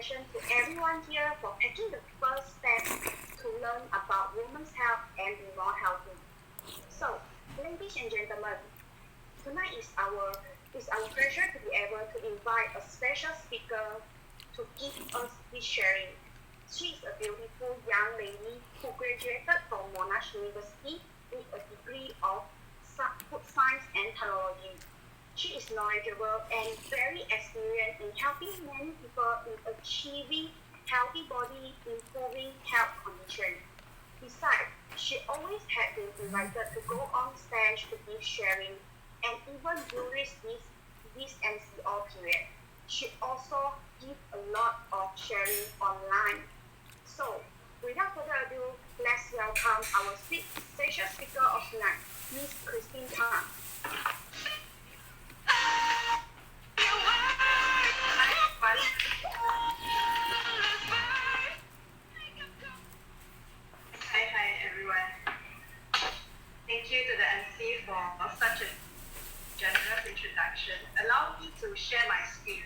congratulations to everyone here for taking the first step to learn about women's health and be more healthy. So, ladies and gentlemen, tonight is our pleasure to be able to invite a special speaker to give us this sharing. She is a beautiful young lady who graduated from Monash University with a degree of food science and technology. She is knowledgeable and very experienced in helping many people in achieving healthy body, improving health conditions. Besides, she always had been invited to go on stage to give sharing, and even during this MCO period, she also give a lot of sharing online. So, without further ado, let's welcome our special speaker of tonight, Miss Christine Tan. Hi everyone. Thank you to the MC for such a generous introduction. Allow me to share my screen.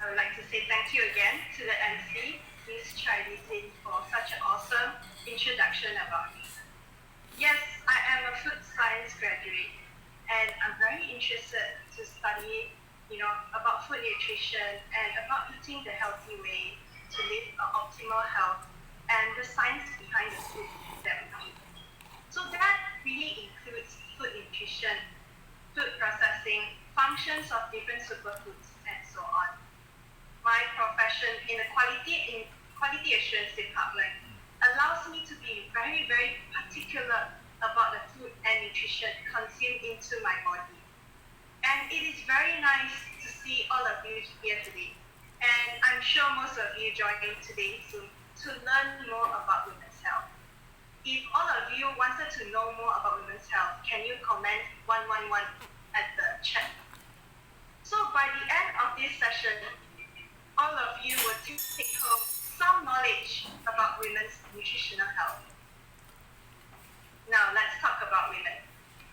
I would like to say thank you again to the MC, Miss CAAdeline, for such an awesome introduction about me. Yes, I am a food science graduate, and I'm very interested to study, about food nutrition and about eating the healthy way to live an optimal health and the science behind the food that we eat. So that really includes food nutrition, food processing, functions of different superfoods, and so on. My profession in the quality assurance department allows me to be very, very particular about the food and nutrition consumed into my body. And it is very nice to see all of you here today. And I'm sure most of you joining today to learn more about women's health. If all of you wanted to know more about women's health, can you comment 111 at the chat? So by the end of this session, all of you will take home some knowledge about women's nutritional health. Now let's talk about women.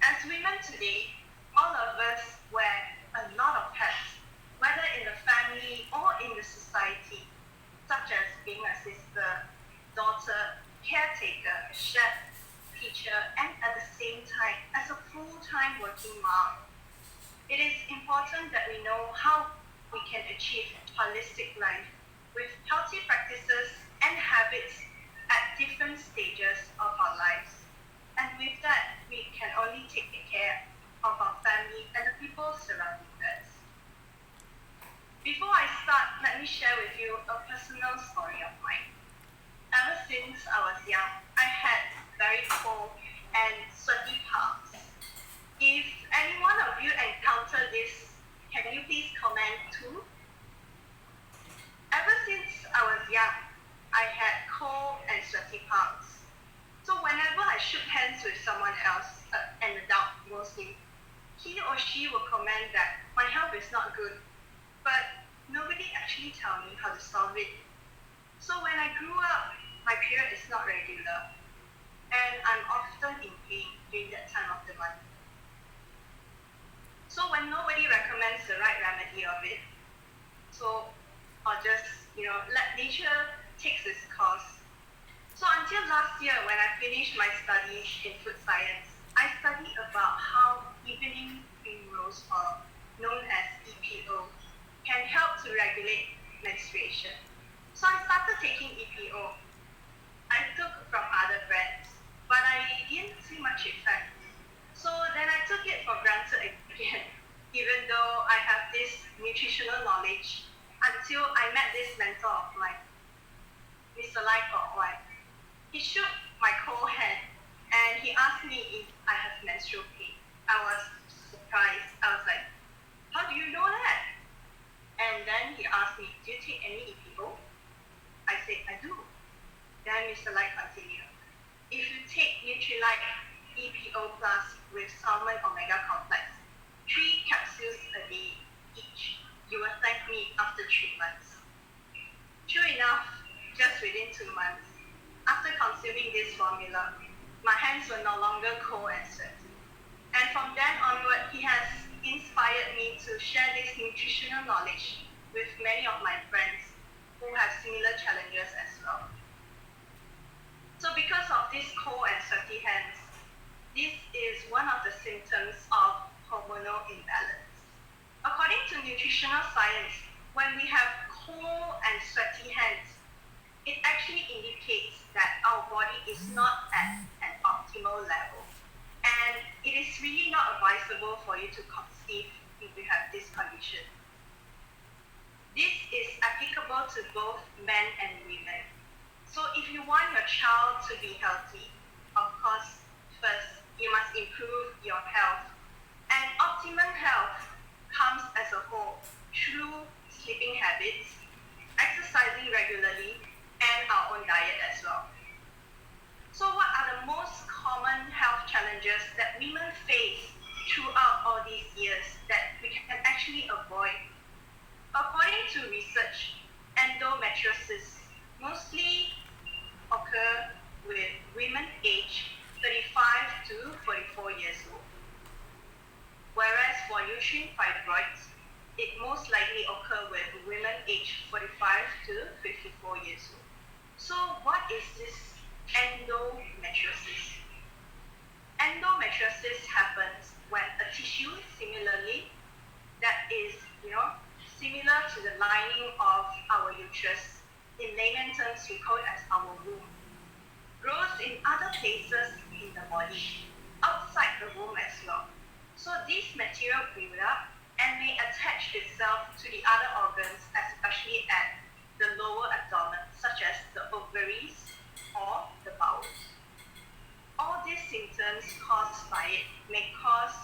As women today, all of us wear a lot of hats, whether in the family or in the society, such as being a sister, daughter, caretaker, chef, teacher, and at the same time as a full-time working mom. It is important that we know how we can achieve holistic life with healthy practices and habits at different stages of our lives. And with that, we can only take care of our family and the people surrounding us. Before I start, let me share with you a personal story of mine. Ever since I was young, I had very cold and sweaty palms. If any one of you encounter this, can you please comment too? Ever since I was young, I had cold and sweaty palms. So whenever I shook hands with someone else, an adult mostly, he or she will comment that my health is not good, but nobody actually tell me how to solve it. So when I grew up, my period is not regular, and I'm often in pain during that time of the month. So when nobody recommends the right remedy of it, so I'll just, let nature take its course. So until last year when I finished my studies in food science, I studied about how evening primrose oil, known as EPO, regulate menstruation. So I started taking EPO. I took from other brands, but I didn't see much effect. So then I took it for granted again, even though I have this nutritional knowledge, until I met this mentor of mine, Mr. Lai. He shook my cold hand and he asked me if I have menstrual pain. I was surprised. I was like, how do you know that? And then he asked me, do you take any EPO? I said, I do. Then Mr. Lai continued, if you take Nutrilite EPO Plus with salmon omega complex, 3 capsules a day each, you will thank me after 3 months. True enough, just within 2 months, after consuming this formula, my hands were no longer cold and sweaty. And from then onward, he has inspired me to share this nutritional knowledge with many of my friends who have similar challenges as well. So because of this cold and sweaty hands, this is one of the symptoms of hormonal imbalance. According to nutritional science, when we have cold and sweaty hands, it actually indicates that our body is not at an optimal level. And it is really not advisable for you to conceive if you have this condition. This is applicable to both men and women. So if you want your child to be healthy, of course, first, you must improve your health. And optimum health comes as a whole through sleeping habits, exercising regularly, and our own diet as well. So what are the most common health challenges that women face throughout all these years that we can actually avoid? According to research, endometriosis mostly occur with women aged 35 to 44 years old. Whereas for uterine fibroids, it most likely occur with women aged 45 to 54 years old. So what is this endometriosis? Endometriosis happens when a tissue similarly that is, similar to the lining of our uterus, in layman terms we call it as our womb, grows in other places in the body, outside the womb as well. So this material builds up and may attach itself to the other organs, especially at the lower abdomen, such as the ovaries or the bowels. All these symptoms caused by it may cause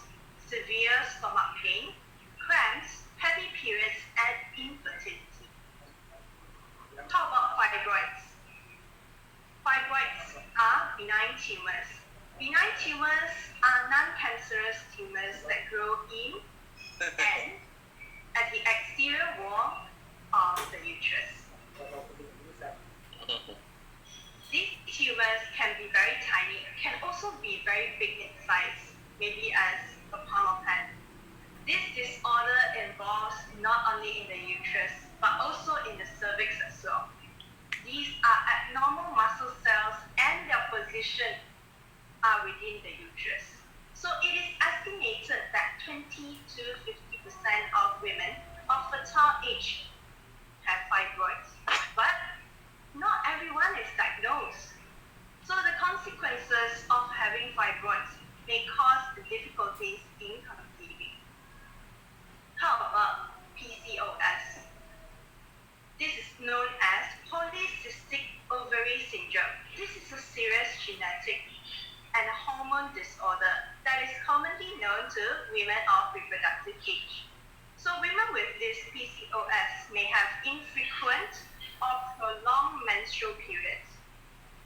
severe stomach pain, cramps, heavy periods, and infertility. How about fibroids? Fibroids are benign tumors. Benign tumors are non-cancerous tumors that grow in and at the exterior wall of the uterus. These tumors can be very tiny, can also be very big in size, maybe as a palm of hand. This disorder involves not only in the uterus, but also in the cervix as well. These are abnormal muscle cells and their position are within the uterus. So it is estimated that 20 to 50% of women of fertile age have fibroids, but not everyone is diagnosed. So the consequences of having fibroids may cause difficulties in conceiving. How about PCOS? This is known as polycystic ovary syndrome. This is a serious genetic and hormone disorder that is commonly known to women of reproductive age. So women with this PCOS may have infrequent or prolonged menstrual periods,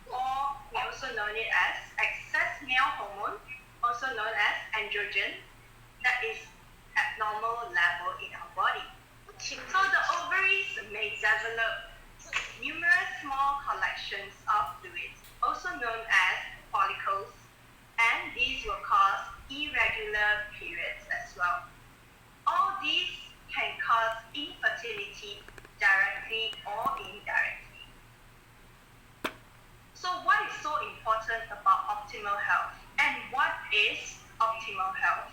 or we also know it as excess male hormone, also known as androgen, that is abnormal level in our body. So the ovaries may develop numerous small collections of fluids, also known as follicles, and these will cause irregular periods as well. All these can cause infertility directly or indirectly. So what is so important about optimal health? And what is optimal health?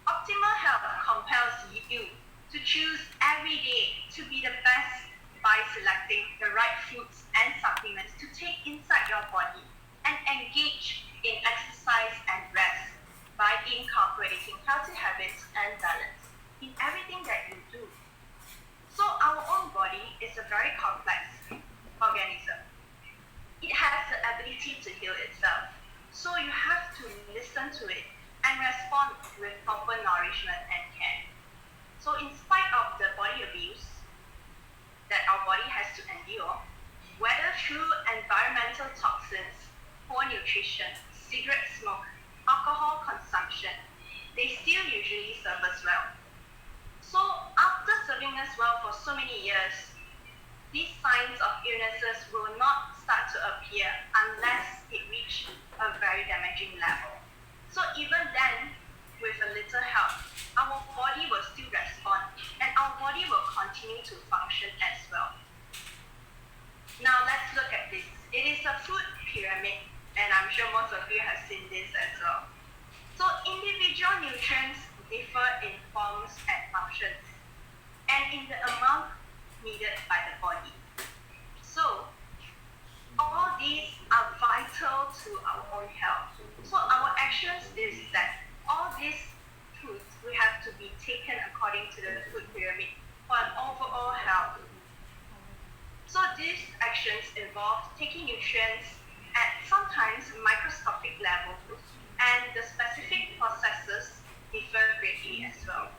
Optimal health compels you to choose every day to be the best by selecting the right foods and supplements to take inside your body and engage in exercise and rest by incorporating healthy habits and balance in everything that you do. So our own body is a very complex organism. It has the ability to heal itself. So you have to listen to it and respond with proper nourishment and care. So in spite of the body abuse that our body has to endure, whether through environmental toxins, poor nutrition, cigarette smoke, alcohol consumption, they still usually serve us well. So after serving us well for so many years, these signs of illnesses will not start to appear unless it reaches a very damaging level. So even then, with a little help, our body will still respond and our body will continue to function as well. Now let's look at this. It is a food pyramid, and I'm sure most of you have seen this as well. So individual nutrients differ in forms and functions and in the amount needed by the body. So all these are vital to our own health. So our actions is that all these foods we have to be taken according to the food pyramid for an overall health. So these actions involve taking nutrients at sometimes microscopic level, and the specific processes differ greatly as well.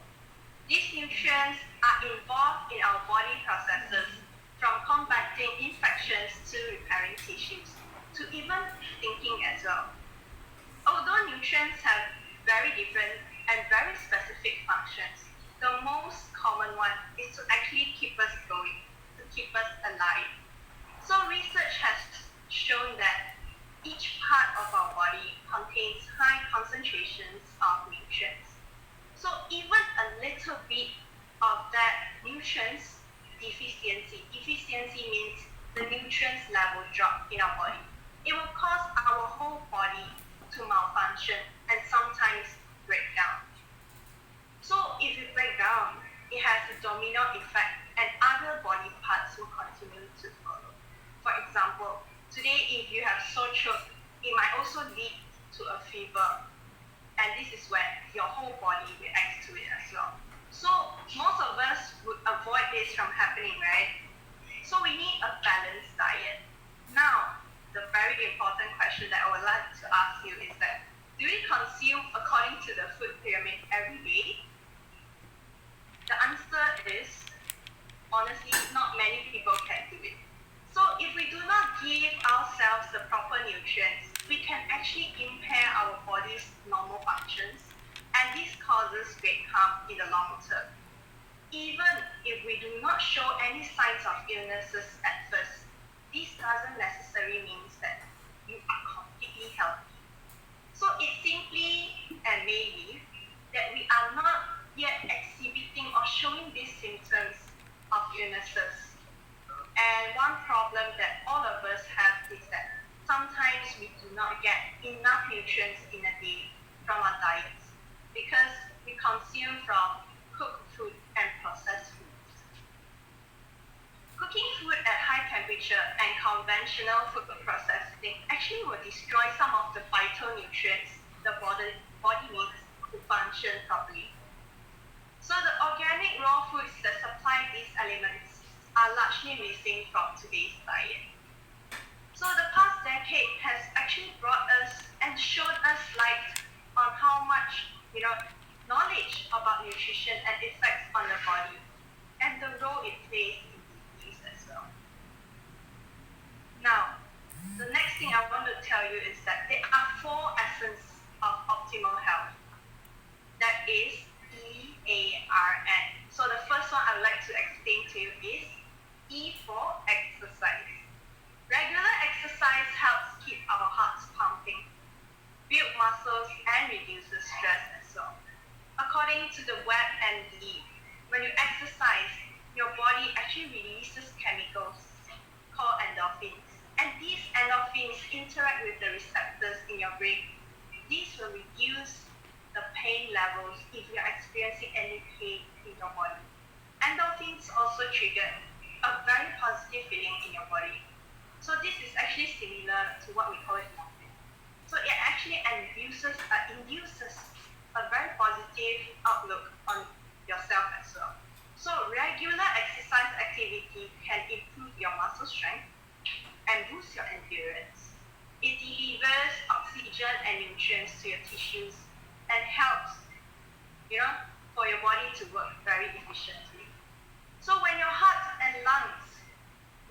These nutrients are involved in our body processes, from combating infections to repairing tissues, to even thinking as well. Although nutrients have very different and very specific functions, the most common one is to actually keep us going, to keep us alive. So research has shown that each part of our body contains high concentrations of nutrients. So even a little bit of that nutrients deficiency means the nutrients level drop in our body. It will cause our whole body to malfunction and sometimes break down. So if you break down, it has a domino effect and other body parts will continue to follow. For example, today if you have sore throat, it might also lead to a fever, and this is when your whole body reacts to it as well. So most of us would avoid this from happening, right? So we need a balanced diet. Now, the very important question that I would like to ask you is that, do we consume according to the food pyramid every day? The answer is, honestly, not many people can do it. So if we do not give ourselves the proper nutrients, we can actually impair our body's normal functions, and this causes great harm in the long term. Even if we do not show any signs of illnesses at first, this doesn't necessarily mean that you are completely healthy. So it simply and maybe that we are not yet exhibiting or showing these symptoms of illnesses. And one problem that all of us have is that sometimes we do not get enough nutrients in a day from our diets because we consume from cooked food and processed foods. Cooking food at high temperature and conventional food processing actually will destroy some of the vital nutrients the body needs to function properly. So the organic raw foods that supply these elements are largely missing from today's diet. So the past decade has actually brought us and shown us light on how much, knowledge about nutrition and effects on the body and the role it plays in disease as well. Now, the next thing I want to tell you is that there are 4 essence of optimal health. That is EARN. So the first one I would like to explain to you is E for exercise. Regular exercise helps keep our hearts pumping, build muscles, and reduces stress as well. According to the WebMD, when you exercise trigger a very positive feeling in your body. So this is actually similar to what we call it morphine. So it actually induces a very positive outlook on yourself as well. So regular exercise activity can improve your muscle strength and boost your endurance. It delivers oxygen and nutrients to your tissues and helps, for your body to work very efficiently. So when your heart and lungs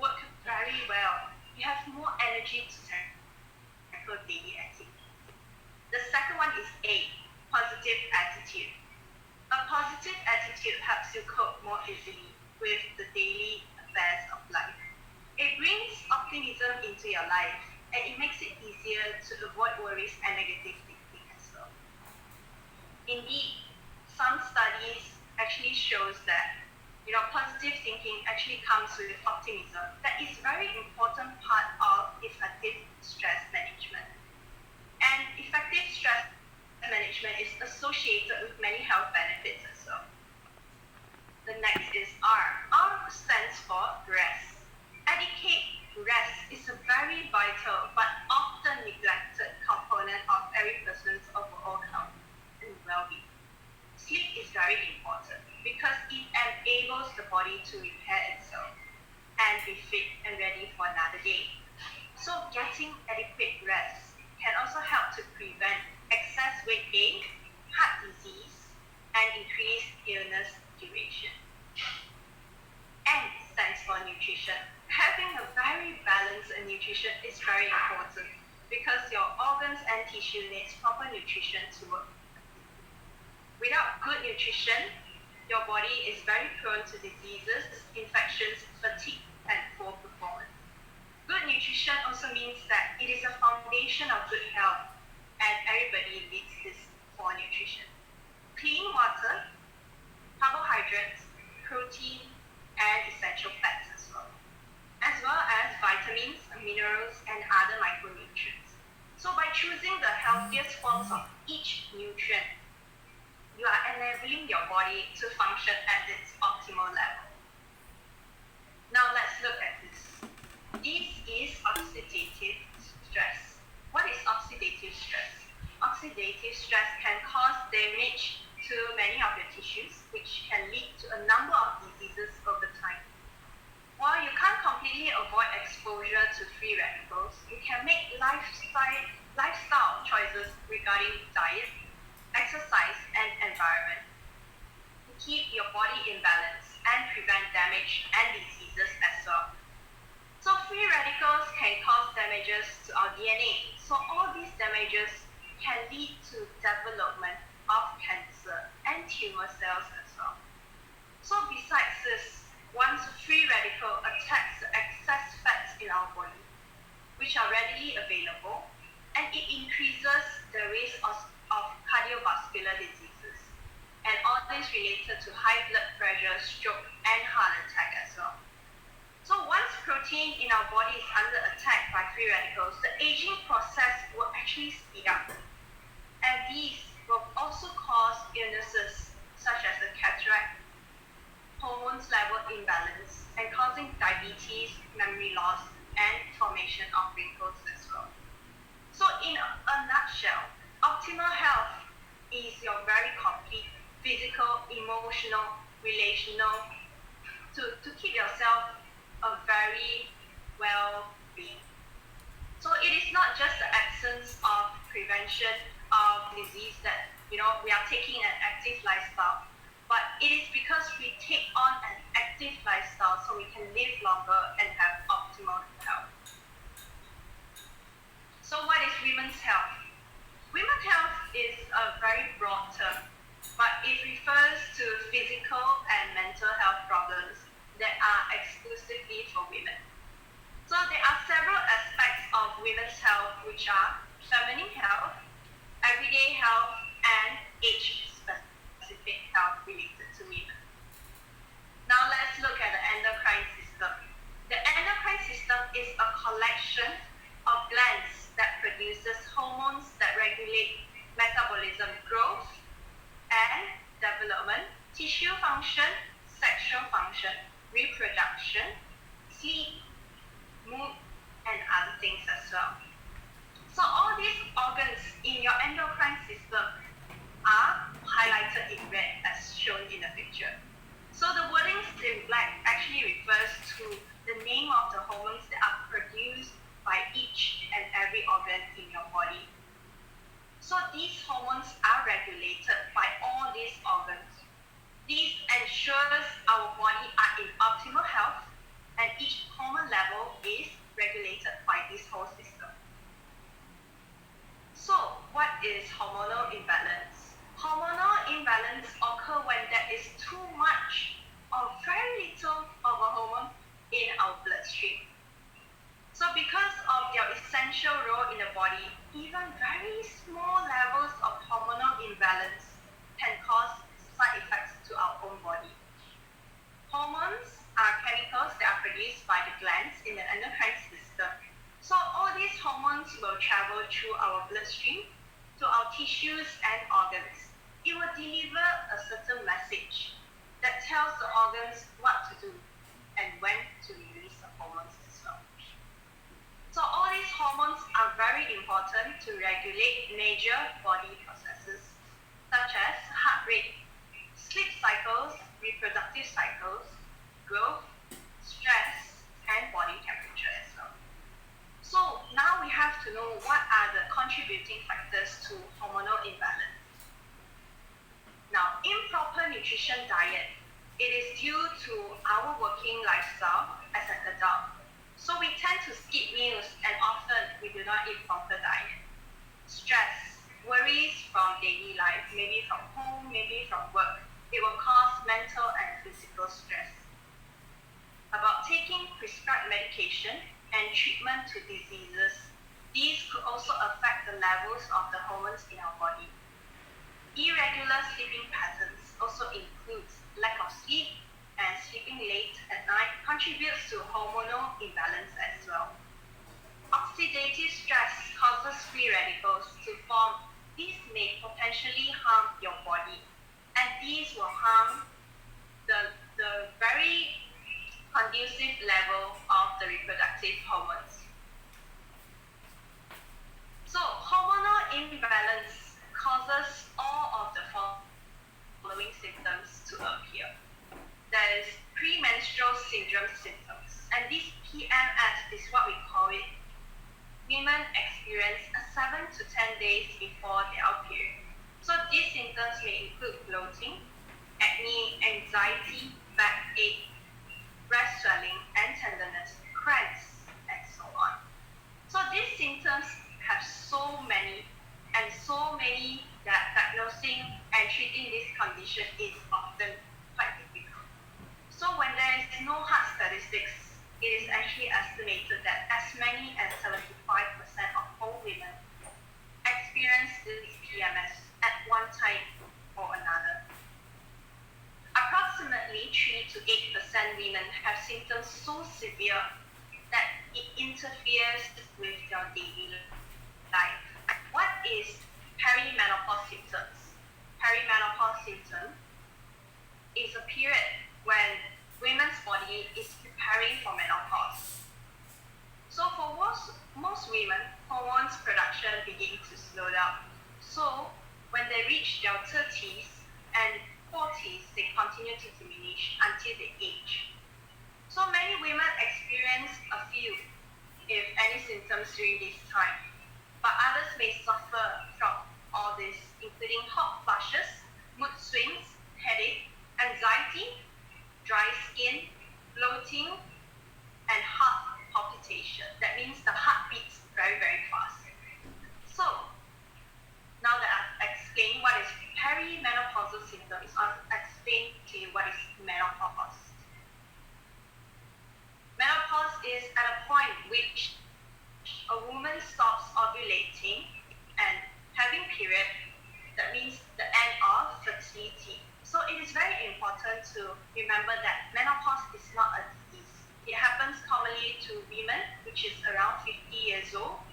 work very well, you have more energy to tackle daily activities. The second one is A, positive attitude. A positive attitude helps you cope more easily with the daily affairs of life. It brings optimism into your life, and it makes it easier to avoid worries and negative thinking as well. Indeed, some studies actually shows that positive thinking actually comes with optimism. That is very important part of effective stress management. And effective stress management is associated with many health benefits as well. The next is R. R stands for rest. Adequate rest is a very vital but often neglected component of every person's overall health and well-being. Sleep is very important because it enables the body to repair itself and be fit and ready for another day. So getting adequate rest can also help to prevent excess weight gain, heart disease, and increased illness duration. N stands for nutrition. Having a very balanced nutrition is very important because your organs and tissue needs proper nutrition to work. Without good nutrition, your body is very prone to diseases, infections, fatigue, and poor performance. Good nutrition also means that it is a foundation of good health, and everybody needs this for nutrition. Clean water, carbohydrates, protein, and essential fats as well as vitamins, minerals, and other micronutrients. So by choosing the healthiest forms of each nutrient, you are enabling your body to function at its optimal level. Now let's look at this. This is oxidative stress. What is oxidative stress? Oxidative stress can cause damage to many of your tissues, which can lead to a number of diseases over time. While you can't completely avoid exposure to free radicals, you can make lifestyle choices regarding diet, exercise, and environment to keep your body in balance and prevent damage and diseases as well. So free radicals can cause damages to our DNA. So all these damages can lead to development of cancer and tumor cells as well. So besides this, once free radical attacks the excess fats in our body, which are readily available, and it increases the risk of cardiovascular diseases, and all this related to high blood pressure, stroke, and heart attack as well. So once protein in our body is under attack by free radicals, the aging process will actually speed up, and these will also cause illnesses such as the cataract, hormones level imbalance, and causing diabetes, memory loss, and formation of wrinkles as well. So in a nutshell, optimal health is your very complete physical, emotional, relational, to keep yourself a very well-being. So it is not just the absence of prevention of disease that we are taking an active lifestyle, but it is because we take on an active lifestyle so we can live longer and have optimal health. So what is women's health? Women's health is a very broad term, but it refers to physical and mental health problems that are exclusively for women. So there are several aspects of women's health, which are feminine health, everyday health, and age-specific health related to women. Now let's look at the endocrine system. The endocrine system is a collection of glands that produces hormones that regulate metabolism, growth, and development, tissue function, sexual function, reproduction, sleep, mood, and other things as well. So all these organs in your endocrine system are highlighted in red as shown in the picture. So the wordings in black actually refers to the name of the hormones that are produced by each and every organ in your body. So these hormones are regulated by all these organs. This ensures our body are in optimal health, and each hormone level is regulated by this whole system. So what is hormonal imbalance? Hormonal imbalance occurs when there is too much or very little of a hormone in our bloodstream. So because of their essential role in the body, even very small levels of hormonal imbalance can cause side effects to our own body. Hormones are chemicals that are produced by the glands in the endocrine system. So all these hormones will travel through our bloodstream to our tissues and organs. It will deliver a certain message that tells the organs what to do and when to release the hormones as well. So all these hormones are very important to regulate major body processes such as heart rate, sleep cycles, reproductive cycles, growth, stress, and body temperature as well. So now we have to know what are the contributing factors to hormonal imbalance. Now, improper nutrition diet, it is due to our working lifestyle as an adult. So we tend to skip meals and often we do not eat proper diet. Stress, worries from daily life, maybe from home, maybe from work. It will cause mental and physical stress. About taking prescribed medication and treatment to diseases, these could also affect the levels of the hormones in our body. Irregular sleeping patterns also includes lack of sleep, and sleeping late at night contributes to hormonal imbalance as well. Oxidative stress causes free radicals to form. These may potentially harm your body, and these will harm the very conducive level of the reproductive hormones. So hormonal imbalance causes all of the following symptoms to appear. There is premenstrual syndrome symptoms, and this PMS is what we call it. Women experience 7 to 10 days before their period. So these symptoms may include bloating, acne, anxiety, backache, breast swelling and tenderness, cramps, and so on. So these symptoms have so many that diagnosing and treating this condition is often quite difficult. So when there is no hard statistics, it is actually estimated that as many as 75% of all women experience this PMS at one time or another. Approximately 3 to 8% women have symptoms so severe that it interferes with their daily life. What is perimenopause symptoms? Perimenopause symptom is a period when women's body is preparing for menopause. So for most women, hormones production begins to slow down. So when they reach their 30s and 40s, they continue to diminish until they age. So many women experience a few, if any, symptoms during this time, but others may suffer from all this, including hot flushes, mood swings, headache, anxiety, dry skin, bloating, and heart palpitation. That means the heart beats very, very fast. So now that I've explained what is perimenopausal symptoms, I'll explain to you what is menopause. Menopause is at a point which a woman stops ovulating and having period. That means the end of fertility. So it is very important to remember that menopause is not a disease. It happens commonly to women, which is around 50 years old,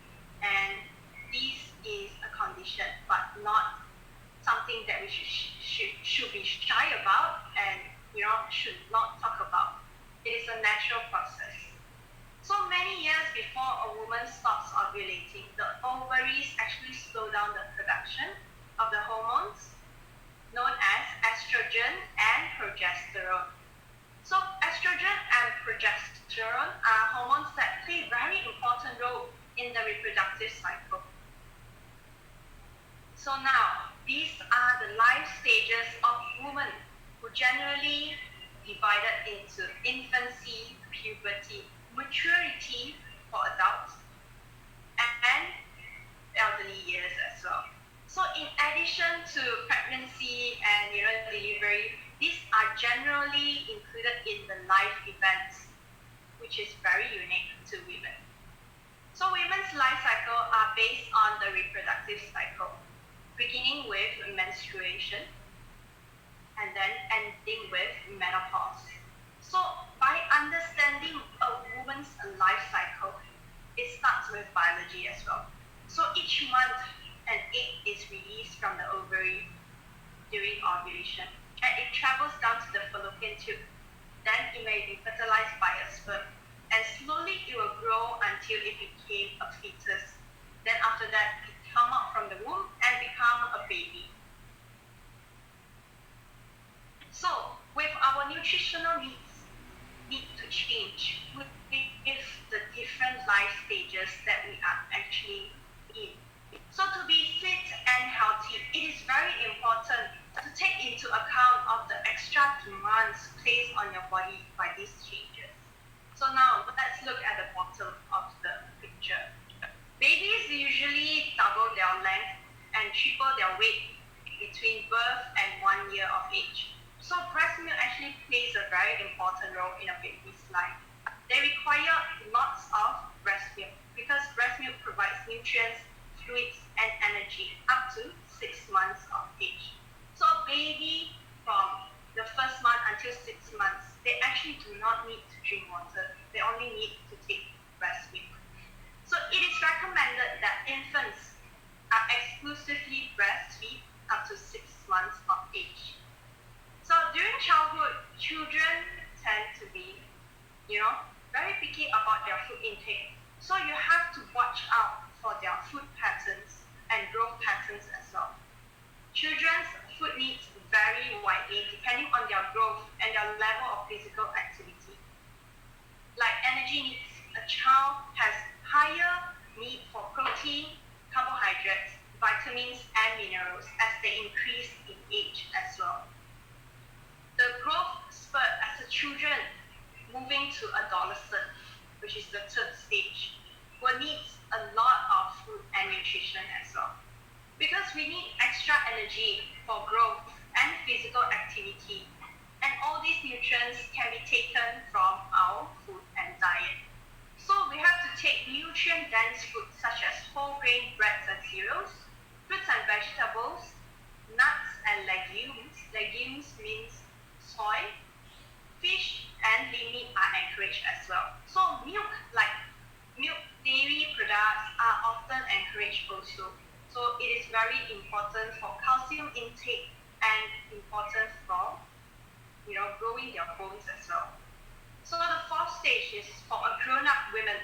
and this is a condition, but not something that we should be shy about and should not talk about. natural process. So many years before a woman stops ovulating, the ovaries actually slow down the production of the hormones known as estrogen and progesterone. So estrogen and progesterone are hormones that play a very important role in the reproductive cycle. So now, these are the life stages of women who generally divided into infancy, puberty, maturity for adults, and elderly years as well. So in addition to pregnancy and delivery, these are generally included in the life events, which is very unique to women. So women's life cycle are based on the reproductive cycle, beginning with menstruation and then ending with menopause. So by understanding a woman's life cycle, it starts with biology as well. So each month, an egg is released from the ovary during ovulation, and it travels down to the fallopian tube. Then it may be fertilized by a sperm, and slowly it will grow until it became a fetus. Then after that, it come out from the womb and become a baby. So with our nutritional needs need to change with the different life stages that we are actually in. So to be fit and healthy, it is very important to take into account of the extra demands placed on your body by these changes. So now let's look at the bottom of the picture. Babies usually double their length and triple their weight between birth and 1 year of age. So breast milk actually plays a very important role in a baby's life. They require lots of breast milk because breast milk provides nutrients, fluids, and energy up to 6 months of age. So a baby from the first month until 6 months, they actually do not need to drink water. They only need to take breast milk. So it is recommended that infants are exclusively breastfed up to 6 months of age. So during childhood, children tend to be, very picky about their food intake. So you have to watch out for their food patterns and growth patterns as well. Children's food needs vary widely depending on their growth and their level of physical activity. Like energy needs, a child has higher need for protein, carbohydrates, vitamins, and minerals as they increase in age as well. The growth spurt as the children moving to adolescent, which is the third stage, will need a lot of food and nutrition as well. Because we need extra energy for growth and physical activity, and all these nutrients can be taken from our food and diet. So we have to take nutrient-dense food such as whole grain breads and cereals, fruits and vegetables, nuts and legumes. Legumes means soy, fish, and lean meat are encouraged as well. So milk, dairy products are often encouraged also. So it is very important for calcium intake and important for growing their bones as well. So the fourth stage is for a grown-up woman.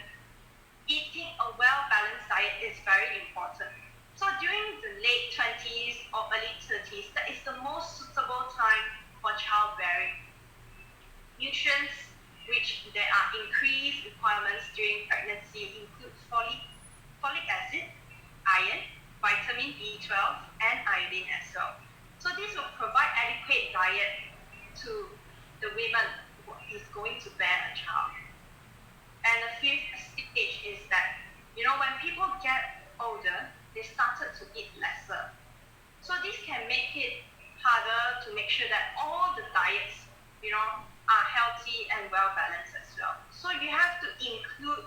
Eating a well-balanced diet is very important. So during the late 20s or early 30s, that is the most suitable time for childbearing. Nutrients which there are increased requirements during pregnancy include folic acid, iron, vitamin B12, and iodine as well. So this will provide adequate diet to the women who is going to bear a child. And the fifth stage is that, when people get older, they started to eat lesser. So this can make it harder to make sure that all the diets, are healthy and well balanced as well. So you have to include,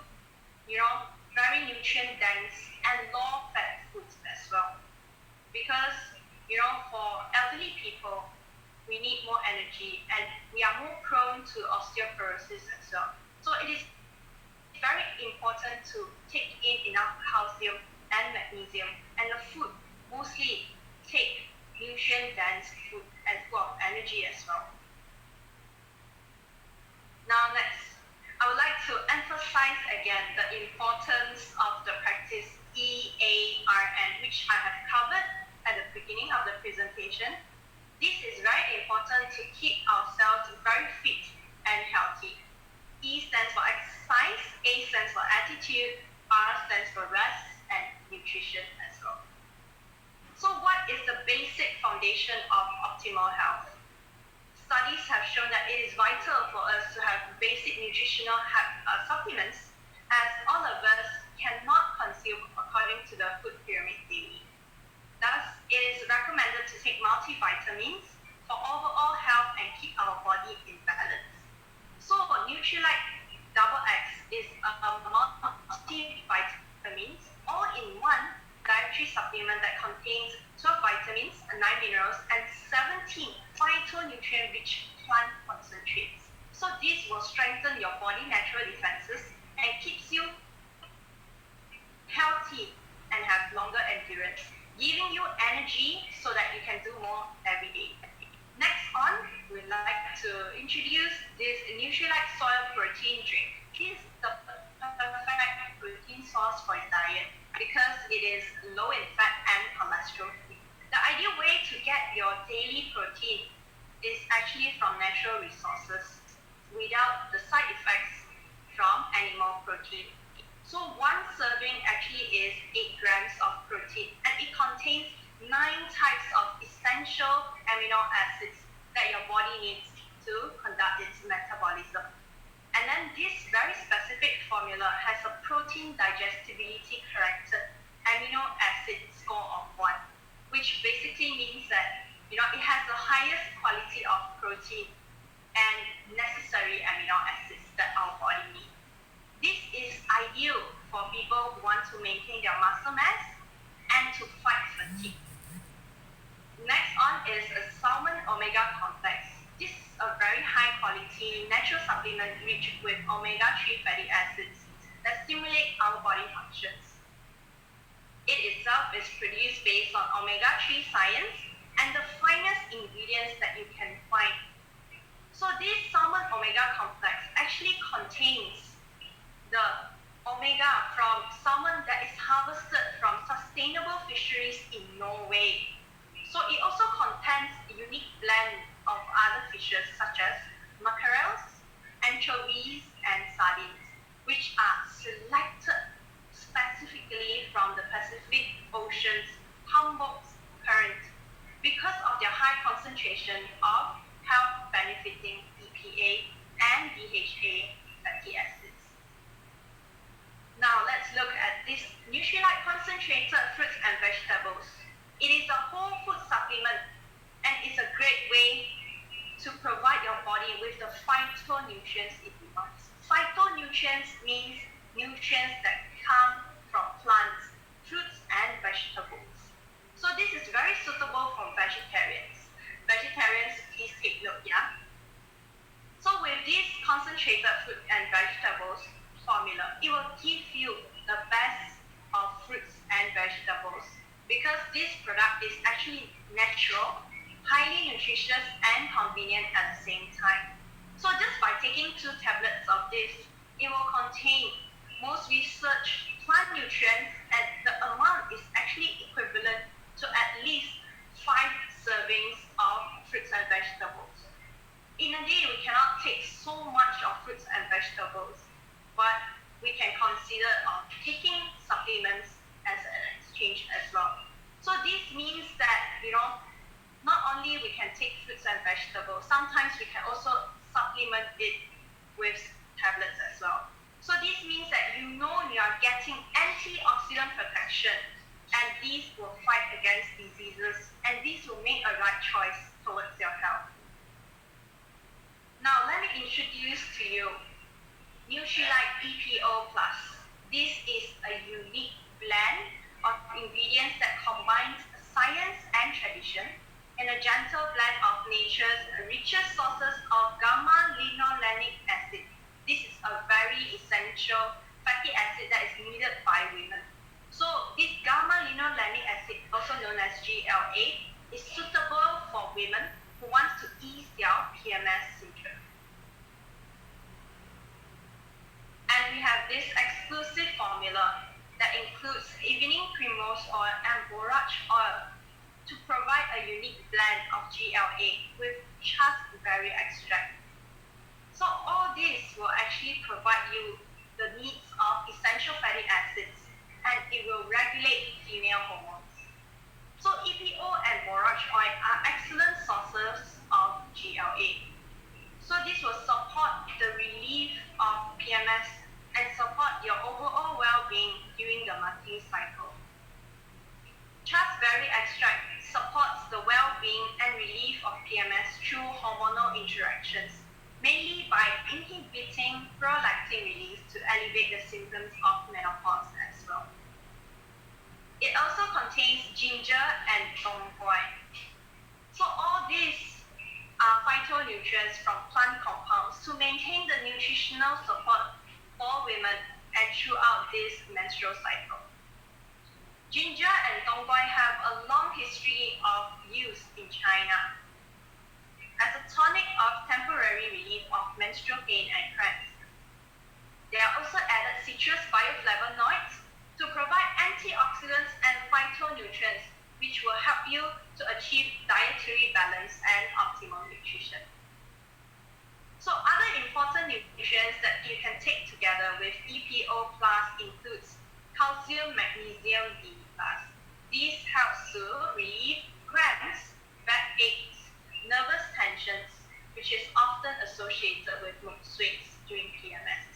very nutrient dense and low fat foods as well. Because, for elderly people, we need more energy and we are more prone to osteoporosis as well. So it is very important to take in enough calcium and magnesium, and the food mostly take nutrient dense food as well, energy as well. Now let's presentation. This is very important to keep ourselves very fit and healthy. E stands for exercise, A stands for attitude, R stands for rest, and nutrition as well. So what is the basic foundation of optimal health? Studies have shown that it is vital for us to have basic nutritional supplements, as all of us cannot consume according to the food pyramid daily. Thus, it is recommended to take multivitamins for overall health and keep our body in balance. So, Nutrilite Double X is a multivitamins all-in-one dietary supplement that contains 12 vitamins, 9 minerals, and 17 phytonutrient-rich plant concentrates. So this will strengthen your body natural defenses and keeps you healthy and have longer endurance, giving you energy so that you can do more every day. Next on, we'd like to introduce this Nutrilite Soy Protein Drink. This is the perfect protein source for your diet because it is low in fat and cholesterol free. The ideal way to get your daily protein is actually from natural resources without the side effects from animal protein. So one serving actually is 8 grams of protein, and it contains 9 types of essential amino acids that your body needs to conduct its metabolism. And then this very specific formula has a protein digestibility corrected amino acid score of 1, which basically means that it has the highest quality of protein and necessary amino acids that our body needs. This is ideal for people who want to maintain their muscle mass and to fight fatigue. Next on is a salmon omega complex. This is a very high quality natural supplement rich with omega-3 fatty acids that stimulate our body functions. It itself is produced based on omega-3 science and the finest ingredients that you can find. So this salmon omega complex actually contains the omega from salmon that is harvested from sustainable fisheries in Norway. So it also contains a unique blend of other fishes such as mackerels, anchovies, and sardines, which are selected specifically from the Pacific Ocean's Humboldt Current because of their high concentration of health-benefiting EPA and DHA fatty acids. Now let's look at this Nutrilite concentrated fruits and vegetables. It is a whole food supplement and it's a great way to provide your body with the phytonutrients it wants. Phytonutrients means nutrients that come from plants, fruits, and vegetables. So this is very suitable for vegetarians. Vegetarians, please take note, yeah? So with this concentrated fruit and vegetables formula, it will give you the best of fruits and vegetables because this product is actually natural, highly nutritious, and convenient at the same time. So just by taking 2 tablets of this, it will contain most research plant nutrients, and the amount is actually equivalent to at least 5 servings of fruits and vegetables. In a day, we cannot take so much of fruits and vegetables, but we can consider taking supplements as an exchange as well. So this means that, not only we can take fruits and vegetables, sometimes we can also supplement it with tablets as well. So this means that you are getting antioxidant protection, and these will fight against diseases, and these will make a right choice towards your health. Now let me introduce to you Nutrilite EPO Plus. This is a unique blend of ingredients that combines science and tradition in a gentle blend of nature's richest sources of gamma-linolenic acid. This is a very essential fatty acid that is needed by women. So this gamma-linolenic acid, also known as GLA, is suitable for women who want to ease their PMS syndrome. And we have this exclusive formula that includes evening primrose oil and borage oil to provide a unique blend of GLA with chasteberry extract. So all this will actually provide you the needs of essential fatty acids, and it will regulate female hormones. So EPO and borage oil are excellent sources of GLA. So this will support the relief of PMS and support your overall well-being during the monthly cycle. Chasteberry extract supports the well-being and relief of PMS through hormonal interactions, mainly by inhibiting prolactin release to alleviate the symptoms of menopause as well. It also contains ginger and tongkoi. So all these are phytonutrients from plant compounds to maintain the nutritional support for women and throughout this menstrual cycle. Ginger and tongkoi have a long history of use in China as a tonic of temporary relief of menstrual pain and cramps. There are also added citrus bioflavonoids to provide antioxidants and phytonutrients, which will help you to achieve dietary balance and optimal nutrition. So other important nutrients that you can take together with EPO plus includes calcium, magnesium, D+. These helps to relieve cramps, backaches, nervous tensions, which is often associated with mood swings during PMS.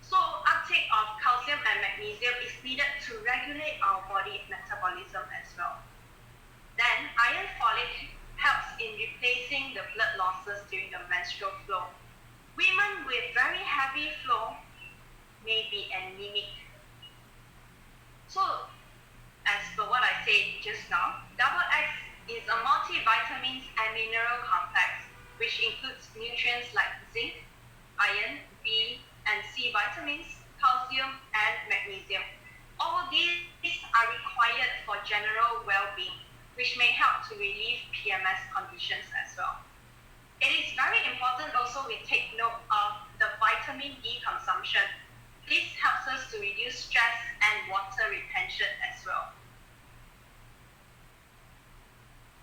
So uptake of calcium and magnesium is needed to regulate our body metabolism as well. Then iron folate helps in replacing the blood losses during the menstrual flow. Women with very heavy flow may be anemic. So as per what I said just now, double X is a multivitamins and mineral complex which includes nutrients like zinc, iron, B, and C vitamins, calcium, and magnesium. All these are required for general well-being, which may help to relieve PMS conditions as well. It is very important also we take note of the vitamin D consumption. This helps us to reduce stress and water retention as well.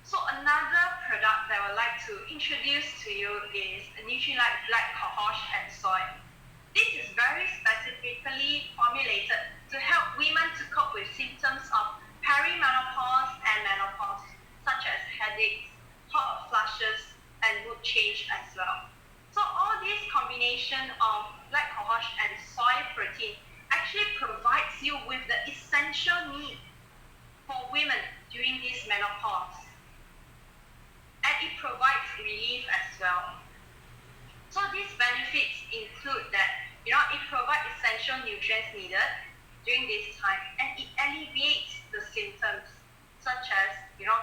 So another product that I would like to introduce to you is Nutrilite Black Cohosh and Soy. This is very specifically formulated to help women to cope with symptoms of perimenopause and menopause, such as headaches, hot flushes, and mood change as well. So all this combination of black cohosh and soy protein actually provides you with the essential need for women during this menopause. And it provides relief as well. So these benefits include that, it provides essential nutrients needed during this time, and it alleviates the symptoms such as,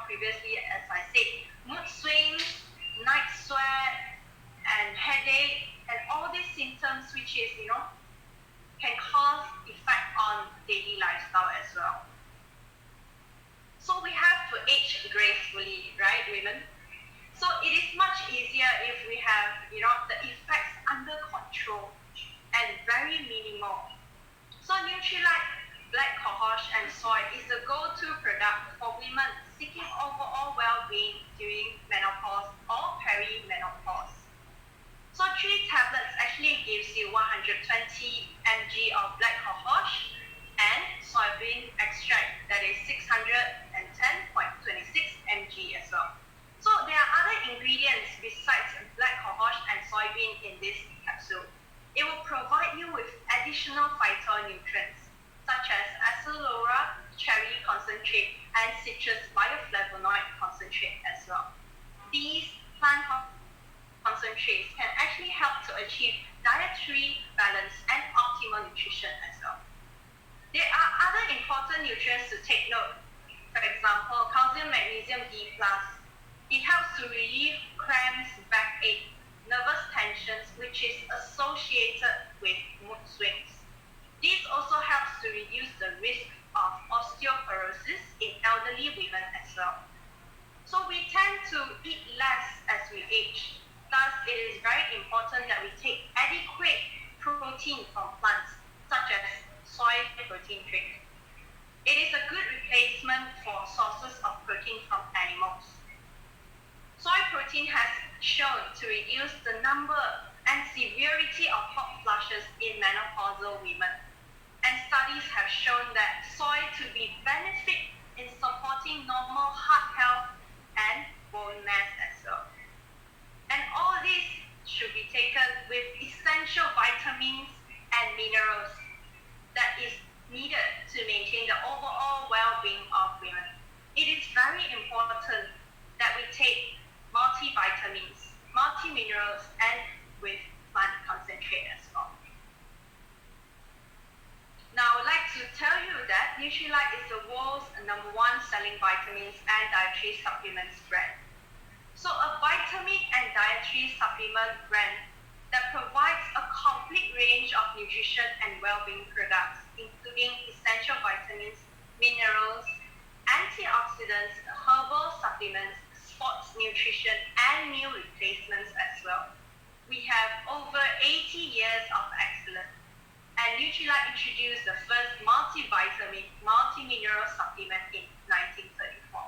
previously as I said, mood swings, night sweat, and headache, and all these symptoms which is, can cause effect on daily lifestyle as well. So we have to age gracefully, right, women? So it is much easier if we have, the effects under control and very minimal. So Nutrilite Black Cohosh and Soy is the go-to product for women seeking overall well-being during menopause or perimenopause. So 3 tablets actually gives you 120 mg of black cohosh and soybean extract that is 610.26 mg as well. So there are other ingredients besides black cohosh and soybean in this capsule. It will provide you with additional phytonutrients such as acylora, cherry concentrate, and citrus bioflavonoid concentrate as well. These plant concentrates can actually help to achieve dietary balance and optimal nutrition as well. There are other important nutrients to take note. For example, calcium, magnesium, D+. It helps to relieve cramps, backache, nervous tensions, which is associated with mood swings. This also helps to reduce the risk of osteoporosis in elderly women as well. So we tend to eat less as we age. Thus, it is very important that we take adequate protein from plants, such as soy protein drink. It is a good replacement for sources of protein from animals. Soy protein has shown to reduce the number and severity of hot flushes in menopausal women. And studies have shown that soy to be benefit in supporting normal heart health and bone mass as well. And all this should be taken with essential vitamins and minerals that is needed to maintain the overall well-being of women. It is very important that we take multivitamins, multiminerals, and with plant concentrate as well. Now, I would like to tell you that Nutrilite is the world's #1 selling vitamins and dietary supplements brand. So a vitamin and dietary supplement brand that provides a complete range of nutrition and well-being products, including essential vitamins, minerals, antioxidants, herbal supplements, sports nutrition, and meal replacements as well. We have over 80 years of excellence. And Nutrilite introduced the first multivitamin, multi-mineral supplement in 1934.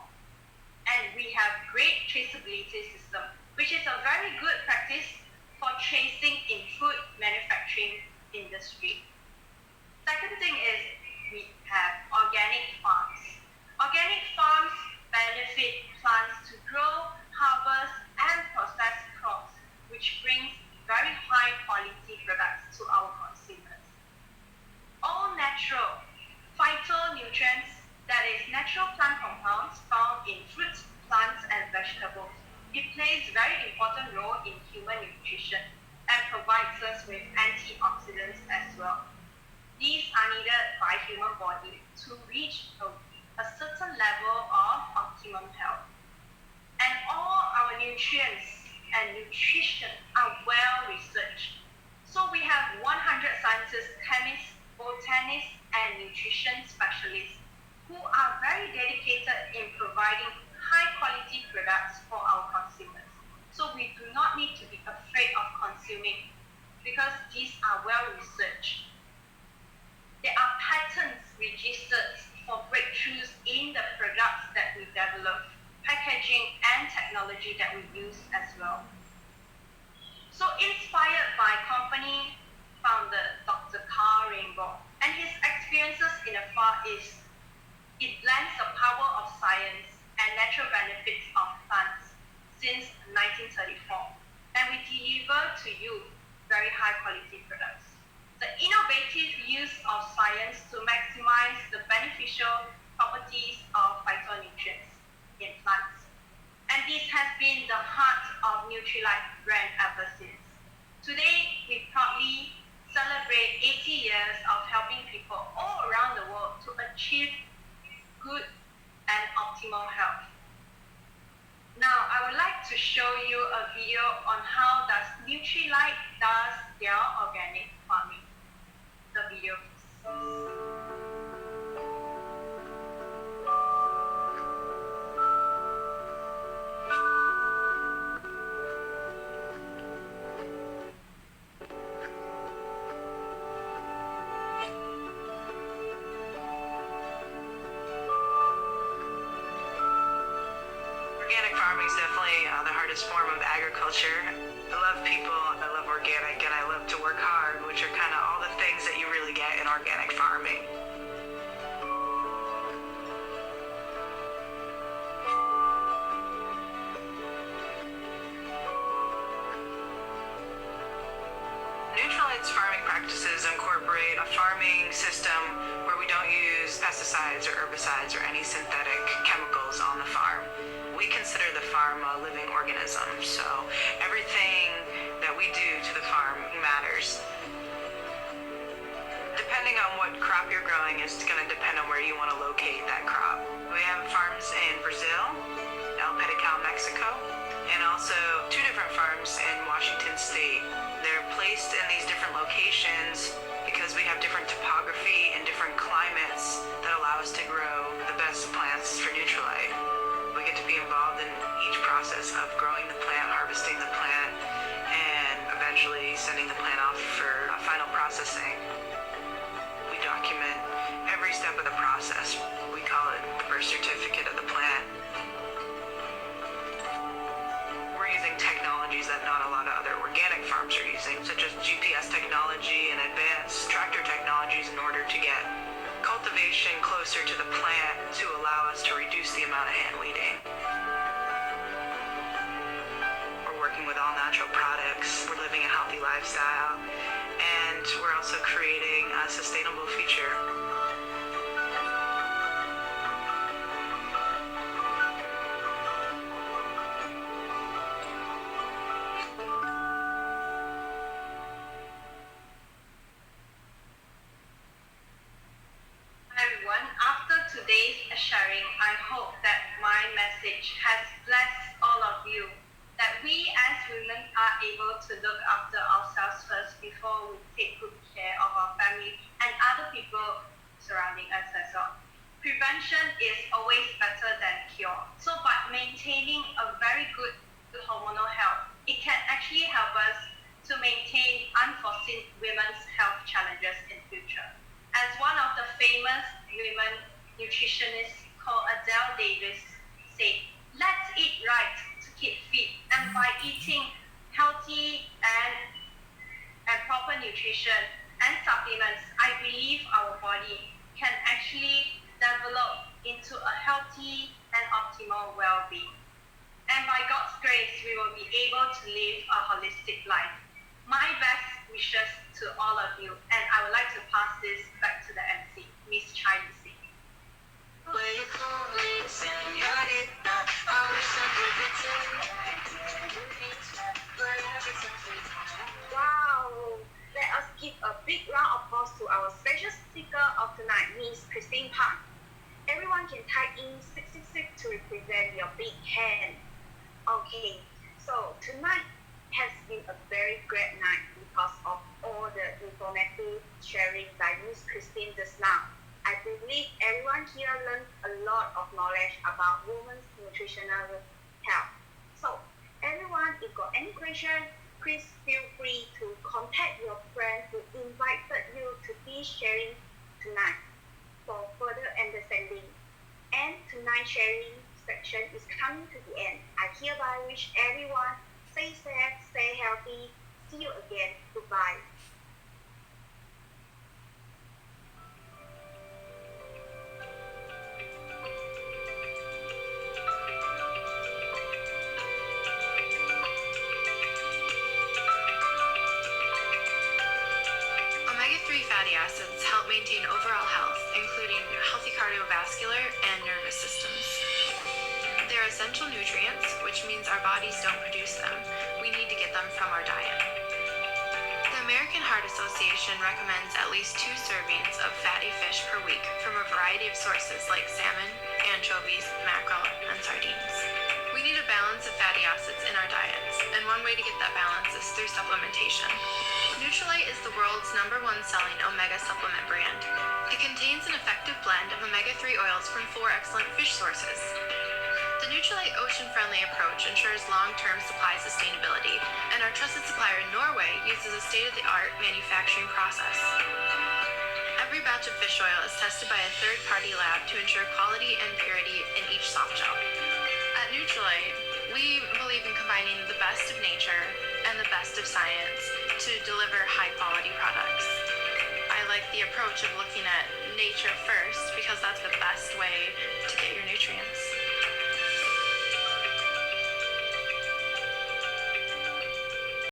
And we have great traceability system, which is a very good practice for tracing in food manufacturing industry. Second thing is we have organic farms. Organic farms benefit plants to grow, harvest, and process crops, which brings very high quality products to our consumers. All natural phytonutrients, that is natural plant compounds found in fruits, plants, and vegetables. It plays very important role in human nutrition and provides us with antioxidants as well. These are needed by human body to reach a certain level of optimum health. And all our nutrients and nutrition are well researched. So we have 100 scientists, chemists, botanists, and nutrition specialists who are very dedicated in providing high quality products for our consumers. So we do not need to be afraid of consuming because these are well researched. There are patents registered for breakthroughs in the products that we develop, packaging, and technology that we use as well. So inspired by company founder Dr. CAAdeline, and his experiences in the Far East, it blends the power of science and natural benefits of plants since 1934, and we deliver to you very high quality products. The innovative use of science to maximize the beneficial properties of phytonutrients in plants. And this has been the heart of Nutrilite brand ever since. Today, we proudly celebrate 80 years of helping people all around the world to achieve good and optimal health. Now, I would like to show you a video on how does Nutrilite does their organic farming. The video, please. Organic farming is definitely the hardest form of agriculture. I love people, I love organic, and I love to work hard, which are kind of all the things that you really get in organic farming. Nutrilite's farming practices incorporate a farming system where we don't use pesticides or herbicides or any synthetic chemicals on the farm. We consider the farm a living organism, so everything that we do to the farm matters. Depending on what crop you're growing is going to depend on where you want to locate that crop. We have farms in Brazil, El Pedical, Mexico, and also 2 different farms in Washington State. They're placed in these different locations because we have different topography and different climates that allow us to grow the best plants for Nutrilite. We get to be involved in each process of growing the plant, harvesting the plant, and eventually sending the plant off for final processing. We document every step of the process. process. We call it the birth certificate of the plant. We're using technologies that not a lot of other organic farms are using, such as GPS technology and advanced tractor technologies in order to get cultivation closer to the plant to allow us to reduce the amount of hand weeding. We're working with all natural products. We're living a healthy lifestyle. And we're also creating a sustainable future. Everyone, after today's sharing, I hope that my message has blessed all of you, that we as women are able to look after ourselves first before we take good care of our family and other people surrounding us as well. Prevention is always better than cure. So by maintaining a very good hormonal health, it can actually help us to maintain unforeseen women's health challenges in future. As one of the famous women nutritionists called Adele Davis said, let's eat right to keep fit. And by eating healthy and proper nutrition and supplements, I believe our body can actually develop into a healthy and optimal well-being. And by God's grace, we will be able to live a holistic life. My best wishes to all of you, and I would like to pass this back to the MC, Miss Chai Lee. Wow! Let us give a big round of applause to our special speaker of tonight, Miss Christine Park. Everyone can type in 666 to represent your big hand. Okay, so tonight has been a very great night because of all the informative sharing by Miss Christine just now. I believe everyone here learned a lot of knowledge about women's nutritional health. So, everyone, if you got any question, please feel free to contact your friend who invited you to be sharing tonight for further understanding. And tonight's sharing section is coming to the end. I hereby wish everyone stay safe, stay healthy. See you again. Goodbye. Omega-3 fatty acids help maintain overall health, including healthy cardiovascular and nervous systems. They're essential nutrients, which means our bodies don't produce them. We need to get them from our diet. The American Heart Association recommends at least 2 servings of fatty fish per week from a variety of sources like salmon, anchovies, mackerel, and sardines. We need a balance of fatty acids in our diets, and one way to get that balance is through supplementation. Nutrilite is the world's #1 selling omega supplement brand. It contains an effective blend of omega-3 oils from 4 excellent fish sources. The Nutrilite ocean-friendly approach ensures long-term supply sustainability, and our trusted supplier in Norway uses a state-of-the-art manufacturing process. Every batch of fish oil is tested by a third-party lab to ensure quality and purity in each soft gel. At Nutrilite, we believe in combining the best of nature and the best of science to deliver high-quality products. I like the approach of looking at nature first because that's the best way to get your nutrients.